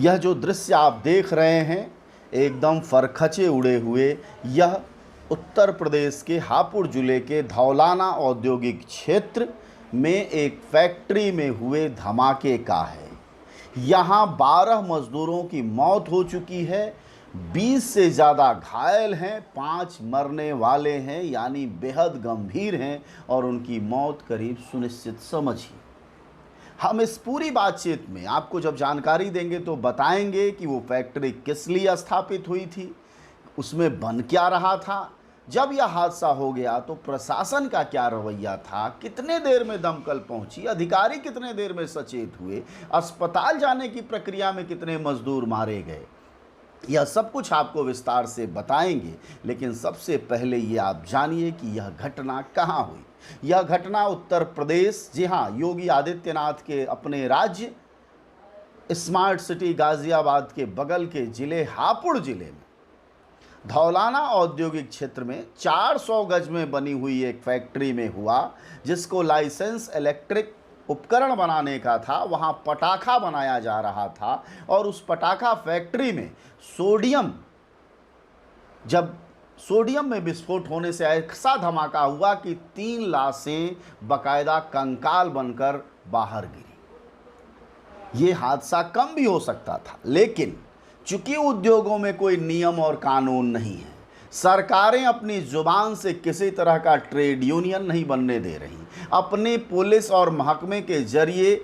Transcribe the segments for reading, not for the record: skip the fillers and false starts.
यह जो दृश्य आप देख रहे हैं एकदम फरखचे उड़े हुए, यह उत्तर प्रदेश के हापुड़ जिले के धौलाना औद्योगिक क्षेत्र में एक फैक्ट्री में हुए धमाके का है। यहाँ 12 मजदूरों की मौत हो चुकी है, 20 से ज़्यादा घायल हैं, 5 मरने वाले हैं, यानी बेहद गंभीर हैं और उनकी मौत करीब सुनिश्चित समझिए। हम इस पूरी बातचीत में आपको जब जानकारी देंगे तो बताएंगे कि वो फैक्ट्री किस लिए स्थापित हुई थी, उसमें बन क्या रहा था, जब यह हादसा हो गया तो प्रशासन का क्या रवैया था, कितने देर में दमकल पहुंची, अधिकारी कितने देर में सचेत हुए, अस्पताल जाने की प्रक्रिया में कितने मजदूर मारे गए, यह सब कुछ आपको विस्तार से बताएंगे। लेकिन सबसे पहले ये आप जानिए कि यह घटना कहाँ हुई। यह घटना उत्तर प्रदेश, जी हाँ, योगी आदित्यनाथ के अपने राज्य स्मार्ट सिटी गाजियाबाद के बगल के जिले हापुड़ जिले में धौलाना औद्योगिक क्षेत्र में 400 गज में बनी हुई एक फैक्ट्री में हुआ, जिसको लाइसेंस इलेक्ट्रिक उपकरण बनाने का था। वहाँ पटाखा बनाया जा रहा था और उस पटाखा फैक्ट्री में सोडियम में विस्फोट होने से ऐसा धमाका हुआ कि 3 लाशें बाकायदा कंकाल बनकर बाहर गिरी। ये हादसा कम भी हो सकता था, लेकिन चूंकि उद्योगों में कोई नियम और कानून नहीं है, सरकारें अपनी जुबान से किसी तरह का ट्रेड यूनियन नहीं बनने दे रही, अपने पुलिस और महकमे के जरिए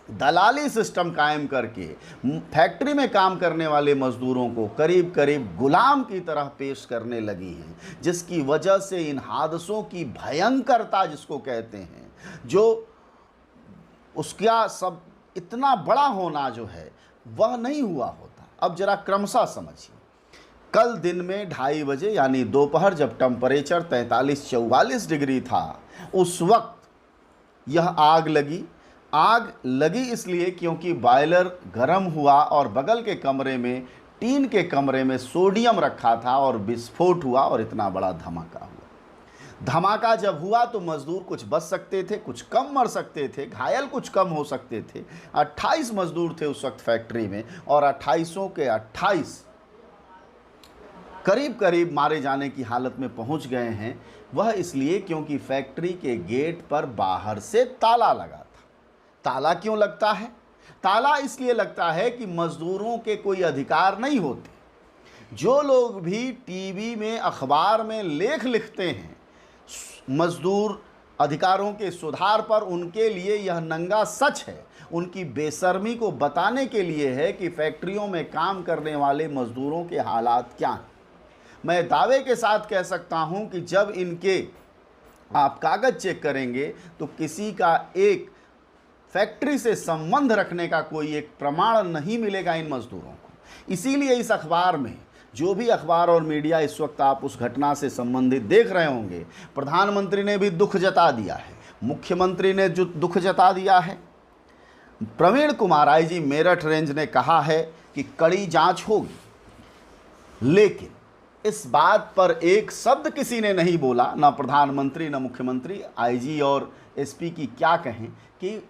दलाली सिस्टम कायम करके फैक्ट्री में काम करने वाले मजदूरों को करीब करीब गुलाम की तरह पेश करने लगी हैं, जिसकी वजह से इन हादसों की भयंकरता जिसको कहते हैं, जो उसका सब इतना बड़ा होना जो है वह नहीं हुआ होता। अब जरा क्रमशः समझिए। कल दिन में 2:30 बजे यानी दोपहर जब टेम्परेचर 43-44 डिग्री था, उस वक्त यह आग लगी। आग लगी इसलिए क्योंकि बॉयलर गर्म हुआ और बगल के कमरे में, टीन के कमरे में सोडियम रखा था और विस्फोट हुआ और इतना बड़ा धमाका हुआ। धमाका जब हुआ तो मजदूर कुछ बच सकते थे, कुछ कम मर सकते थे, घायल कुछ कम हो सकते थे। 28 मजदूर थे उस वक्त फैक्ट्री में और 28 के 28 करीब करीब मारे जाने की हालत में पहुंच गए हैं। वह इसलिए क्योंकि फैक्ट्री के गेट पर बाहर से ताला लगा था। ताला क्यों लगता है? ताला इसलिए लगता है कि मजदूरों के कोई अधिकार नहीं होते। जो लोग भी टीवी में, अखबार में लेख लिखते हैं मजदूर अधिकारों के सुधार पर, उनके लिए यह नंगा सच है। उनकी बेशर्मी को बताने के लिए है कि फैक्ट्रियों में काम करने वाले मजदूरों के हालात क्या हैं। मैं दावे के साथ कह सकता हूं कि जब इनके आप कागज चेक करेंगे तो किसी का एक फैक्ट्री से संबंध रखने का कोई एक प्रमाण नहीं मिलेगा इन मजदूरों को। इसीलिए इस अखबार में, जो भी अखबार और मीडिया इस वक्त आप उस घटना से संबंधित देख रहे होंगे, प्रधानमंत्री ने भी दुख जता दिया है, मुख्यमंत्री ने जो दुख जता दिया है, प्रवीण कुमार आईजी मेरठ रेंज ने कहा है कि कड़ी जांच होगी। लेकिन इस बात पर एक शब्द किसी ने नहीं बोला, ना प्रधानमंत्री ना मुख्यमंत्री। आईजी और एसपी की क्या कहें कि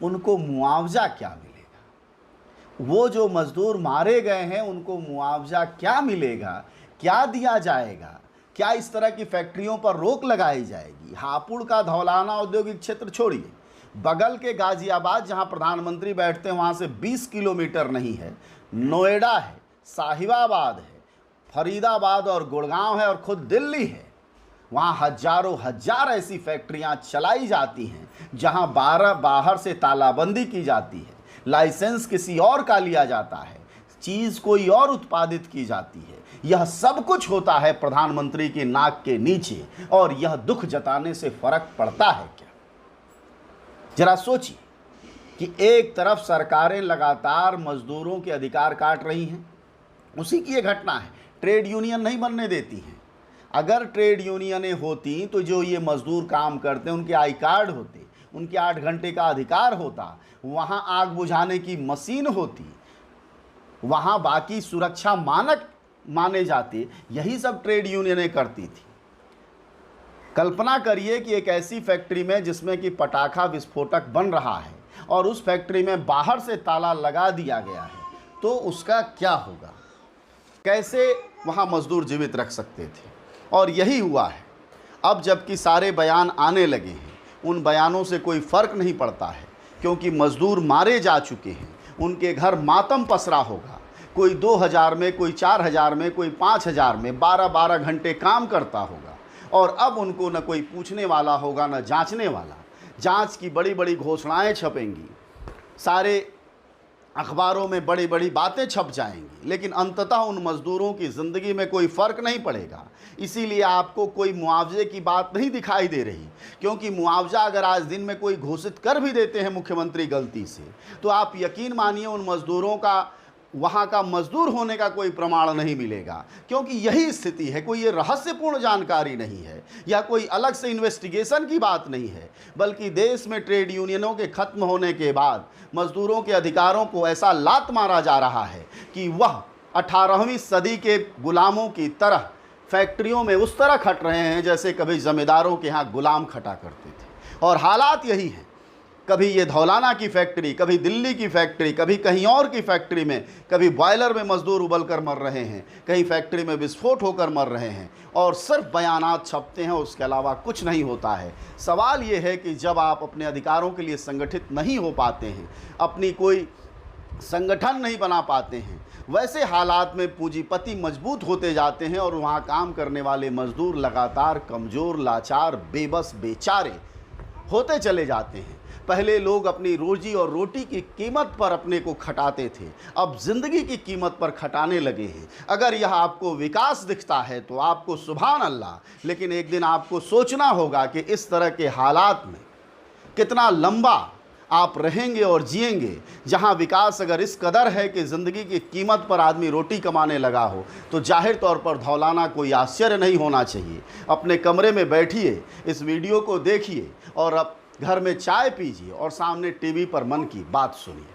उनको मुआवजा क्या मिलेगा, वो जो मजदूर मारे गए हैं उनको मुआवजा क्या मिलेगा, क्या दिया जाएगा, क्या इस तरह की फैक्ट्रियों पर रोक लगाई जाएगी। हापुड़ का धौलाना औद्योगिक क्षेत्र छोड़िए, बगल के गाजियाबाद जहां प्रधानमंत्री बैठते हैं वहां से 20 किलोमीटर नहीं है, नोएडा है, साहिबाबाद है, फरीदाबाद और गुड़गांव है और खुद दिल्ली है। वहाँ हजारों हजार ऐसी फैक्ट्रियाँ चलाई जाती हैं जहाँ बाहर से तालाबंदी की जाती है, लाइसेंस किसी और का लिया जाता है, चीज़ कोई और उत्पादित की जाती है। यह सब कुछ होता है प्रधानमंत्री के नाक के नीचे, और यह दुख जताने से फर्क पड़ता है क्या? जरा सोचिए कि एक तरफ सरकारें लगातार मजदूरों के अधिकार काट रही हैं, उसी की ये घटना है। ट्रेड यूनियन नहीं बनने देती हैं। अगर ट्रेड यूनियनें होती तो जो ये मजदूर काम करते हैं उनके आई कार्ड होते, उनके 8 घंटे का अधिकार होता, वहाँ आग बुझाने की मशीन होती, वहाँ बाकी सुरक्षा मानक माने जाते। यही सब ट्रेड यूनियनें करती थी। कल्पना करिए कि एक ऐसी फैक्ट्री में जिसमें कि पटाखा विस्फोटक बन रहा है और उस फैक्ट्री में बाहर से ताला लगा दिया गया है, तो उसका क्या होगा, कैसे वहाँ मज़दूर जीवित रख सकते थे। और यही हुआ है। अब जबकि सारे बयान आने लगे हैं, उन बयानों से कोई फ़र्क नहीं पड़ता है, क्योंकि मज़दूर मारे जा चुके हैं, उनके घर मातम पसरा होगा। कोई 2000 में, कोई 4000 में, कोई 5000 में 12-12 घंटे काम करता होगा, और अब उनको न कोई पूछने वाला होगा, न जांचने वाला। जांच की बड़ी बड़ी घोषणाएं छपेंगी, सारे अखबारों में बड़ी बड़ी बातें छप जाएंगी, लेकिन अंततः उन मज़दूरों की ज़िंदगी में कोई फ़र्क नहीं पड़ेगा। इसीलिए आपको कोई मुआवजे की बात नहीं दिखाई दे रही, क्योंकि मुआवजा अगर आज दिन में कोई घोषित कर भी देते हैं मुख्यमंत्री गलती से, तो आप यकीन मानिए उन मज़दूरों का वहाँ का मज़दूर होने का कोई प्रमाण नहीं मिलेगा, क्योंकि यही स्थिति है। कोई ये रहस्यपूर्ण जानकारी नहीं है या कोई अलग से इन्वेस्टिगेशन की बात नहीं है, बल्कि देश में ट्रेड यूनियनों के ख़त्म होने के बाद मज़दूरों के अधिकारों को ऐसा लात मारा जा रहा है कि वह 18वीं सदी के गुलामों की तरह फैक्ट्रियों में उस तरह खट रहे हैं जैसे कभी ज़मींदारों के यहाँ गुलाम खटा करते थे। और हालात यही हैं। कभी ये धौलाना की फैक्ट्री, कभी दिल्ली की फैक्ट्री, कभी कहीं और की फैक्ट्री में, कभी बॉयलर में मज़दूर उबल कर मर रहे हैं, कहीं फैक्ट्री में विस्फोट होकर मर रहे हैं, और सिर्फ बयानात छपते हैं, उसके अलावा कुछ नहीं होता है। सवाल ये है कि जब आप अपने अधिकारों के लिए संगठित नहीं हो पाते हैं, अपनी कोई संगठन नहीं बना पाते हैं, वैसे हालात में पूंजीपति मजबूत होते जाते हैं और वहाँ काम करने वाले मज़दूर लगातार कमज़ोर, लाचार, बेबस, बेचारे होते चले जाते हैं। पहले लोग अपनी रोजी और रोटी की कीमत पर अपने को खटाते थे, अब ज़िंदगी की कीमत पर खटाने लगे हैं। अगर यह आपको विकास दिखता है तो आपको सुभान अल्लाह, लेकिन एक दिन आपको सोचना होगा कि इस तरह के हालात में कितना लंबा आप रहेंगे और जिएंगे। जहां विकास अगर इस कदर है कि ज़िंदगी की कीमत पर आदमी रोटी कमाने लगा हो, तो जाहिर तौर पर धौलाना कोई आश्चर्य नहीं होना चाहिए। अपने कमरे में बैठिए, इस वीडियो को देखिए और अब घर में चाय पीजिए और सामने टीवी पर मन की बात सुनिए।